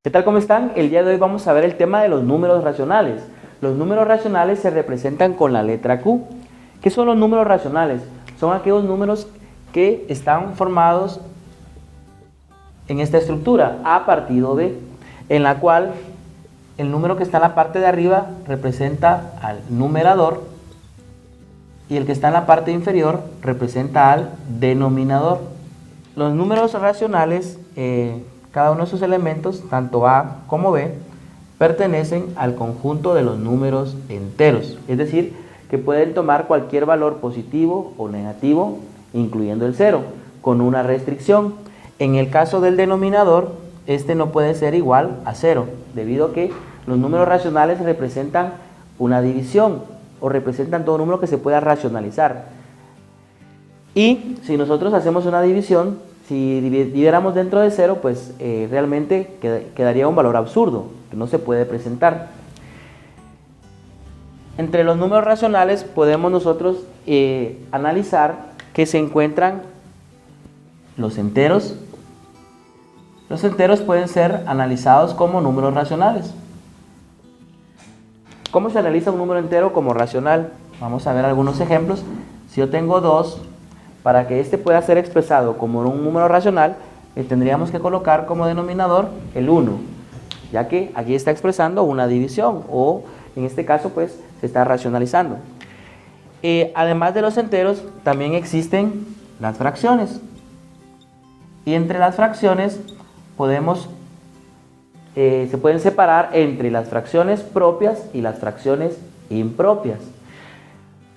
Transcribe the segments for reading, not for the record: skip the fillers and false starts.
¿Qué tal? ¿Cómo están? El día de hoy vamos a ver el tema de los números racionales. Los números racionales se representan con la letra Q. ¿Qué son los números racionales? Son aquellos números que están formados en esta estructura, A partido B, en la cual el número que está en la parte de arriba representa al numerador y el que está en la parte inferior representa al denominador. Los números racionales, cada uno de sus elementos, tanto A como B, pertenecen al conjunto de los números enteros, es decir, que pueden tomar cualquier valor positivo o negativo, incluyendo el cero, con una restricción. En el caso del denominador, este no puede ser igual a cero, debido a que los números racionales representan una división o representan todo número que se pueda racionalizar. Y si nosotros hacemos una división, si dividiéramos dentro de cero, pues realmente quedaría un valor absurdo, que no se puede presentar. Entre los números racionales podemos nosotros analizar que se encuentran los enteros. Los enteros pueden ser analizados como números racionales. ¿Cómo se analiza un número entero como racional? Vamos a ver algunos ejemplos. Si yo tengo 2, para que este pueda ser expresado como un número racional, le tendríamos que colocar como denominador el 1, ya que aquí está expresando una división, o en este caso pues se está racionalizando. Además de los enteros, también existen las fracciones. Y entre las fracciones se pueden separar entre las fracciones propias y las fracciones impropias.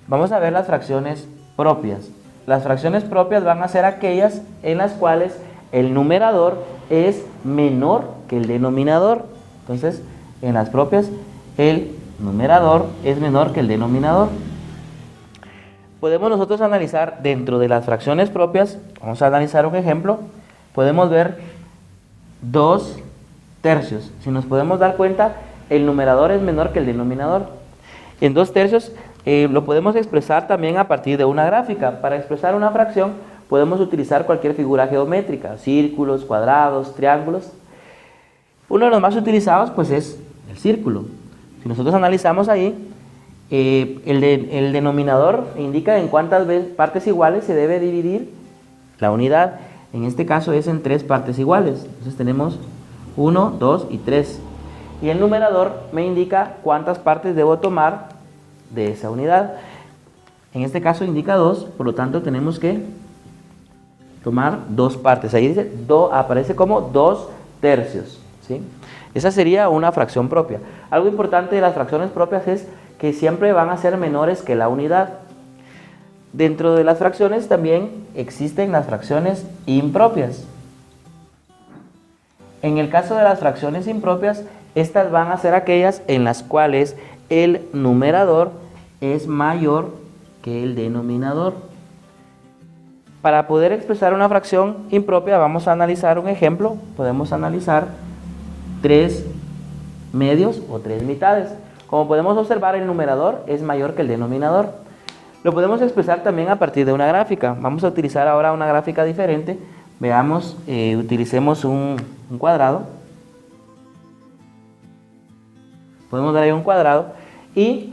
Vamos a ver las fracciones propias. Las fracciones propias van a ser aquellas en las cuales el numerador es menor que el denominador. Entonces, en las propias, el numerador es menor que el denominador. Podemos nosotros analizar dentro de las fracciones propias, vamos a analizar un ejemplo, podemos ver 2 tercios. Si nos podemos dar cuenta, el numerador es menor que el denominador. En 2 tercios lo podemos expresar también a partir de una gráfica. Para expresar una fracción podemos utilizar cualquier figura geométrica, círculos, cuadrados, triángulos. Uno de los más utilizados pues es el círculo. Si nosotros analizamos ahí, el denominador indica en cuántas partes iguales se debe dividir la unidad. En este caso es en 3 partes iguales. Entonces tenemos 1, 2 y 3. Y el numerador me indica cuántas partes debo tomar de esa unidad. En este caso indica 2, por lo tanto tenemos que tomar 2 partes. Ahí dice, aparece como 2 tercios, ¿sí? Esa sería una fracción propia. Algo importante de las fracciones propias es que siempre van a ser menores que la unidad. Dentro de las fracciones también existen las fracciones impropias. En el caso de las fracciones impropias, estas van a ser aquellas en las cuales el numerador es mayor que el denominador. Para poder expresar una fracción impropia vamos a analizar un ejemplo. Podemos analizar 3 medios o 3 mitades. Como podemos observar, el numerador es mayor que el denominador. Lo podemos expresar también a partir de una gráfica. Vamos a utilizar ahora una gráfica diferente. Veamos, utilicemos un cuadrado. Podemos dar ahí un cuadrado y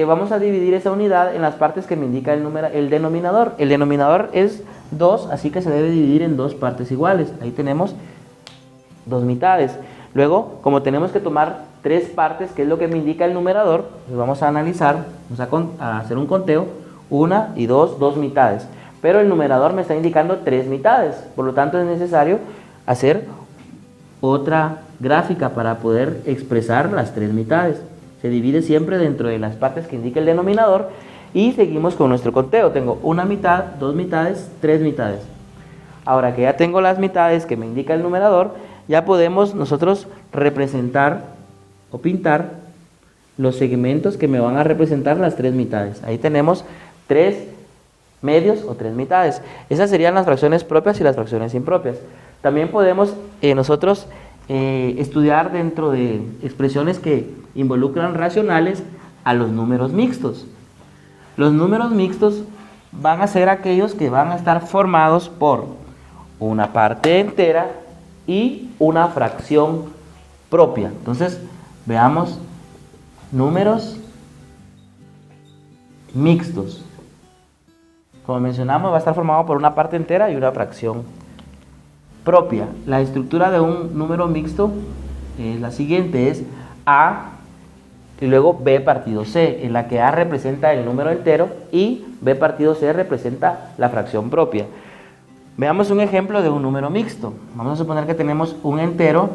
vamos a dividir esa unidad en las partes que me indica el denominador. El denominador es 2, así que se debe dividir en 2 partes iguales. Ahí tenemos 2 mitades. Luego, como tenemos que tomar 3 partes, que es lo que me indica el numerador, pues vamos a analizar, vamos a hacer un conteo, 1 y 2, 2 mitades. Pero el numerador me está indicando 3 mitades, por lo tanto es necesario hacer otra gráfica para poder expresar las 3 mitades. Se divide siempre dentro de las partes que indica el denominador y seguimos con nuestro conteo. Tengo 1 mitad, 2 mitades, 3 mitades. Ahora que ya tengo las mitades que me indica el numerador, ya podemos nosotros representar o pintar los segmentos que me van a representar las 3 mitades. Ahí tenemos 3 medios o 3 mitades. Esas serían las fracciones propias y las fracciones impropias. También podemos nosotros estudiar dentro de expresiones que involucran racionales a los números mixtos. Los números mixtos van a ser aquellos que van a estar formados por una parte entera y una fracción propia. Entonces, veamos números mixtos. Como mencionamos, va a estar formado por una parte entera y una fracción propia. La estructura de un número mixto es la siguiente, es A y luego B partido C, en la que A representa el número entero y B partido C representa la fracción propia. Veamos un ejemplo de un número mixto. Vamos a suponer que tenemos un entero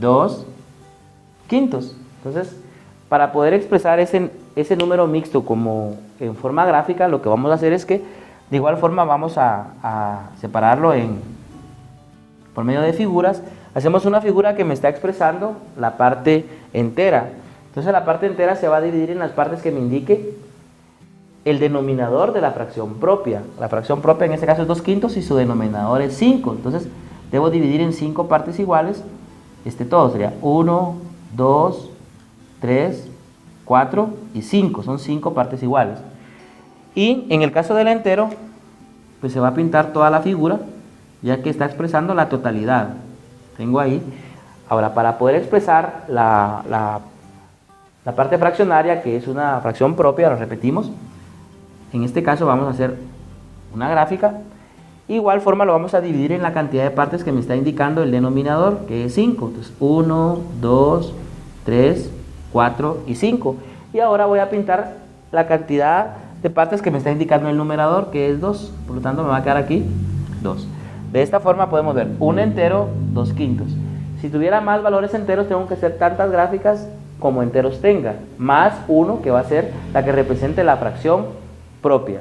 2 quintos. Entonces, para poder expresar ese número mixto como en forma gráfica, lo que vamos a hacer es que de igual forma vamos a separarlo por medio de figuras. Hacemos una figura que me está expresando la parte entera. Entonces la parte entera se va a dividir en las partes que me indique el denominador de la fracción propia. La fracción propia en este caso es 2 quintos y su denominador es 5. Entonces debo dividir en 5 partes iguales. Todo sería 1, 2, 3, 4 y 5. Son 5 partes iguales. Y en el caso del entero, pues se va a pintar toda la figura, ya que está expresando la totalidad. Tengo ahí. Ahora, para poder expresar la parte fraccionaria, que es una fracción propia, lo repetimos. En este caso vamos a hacer una gráfica. Igual forma lo vamos a dividir en la cantidad de partes que me está indicando el denominador, que es 5. Entonces 1, 2, 3, 4 y 5. Y ahora voy a pintar la cantidad de partes que me está indicando el numerador, que es 2. Por lo tanto me va a quedar aquí 2. De esta forma podemos ver un entero, 2 quintos. Si tuviera más valores enteros, tengo que hacer tantas gráficas como enteros tenga, más 1, que va a ser la que represente la fracción propia.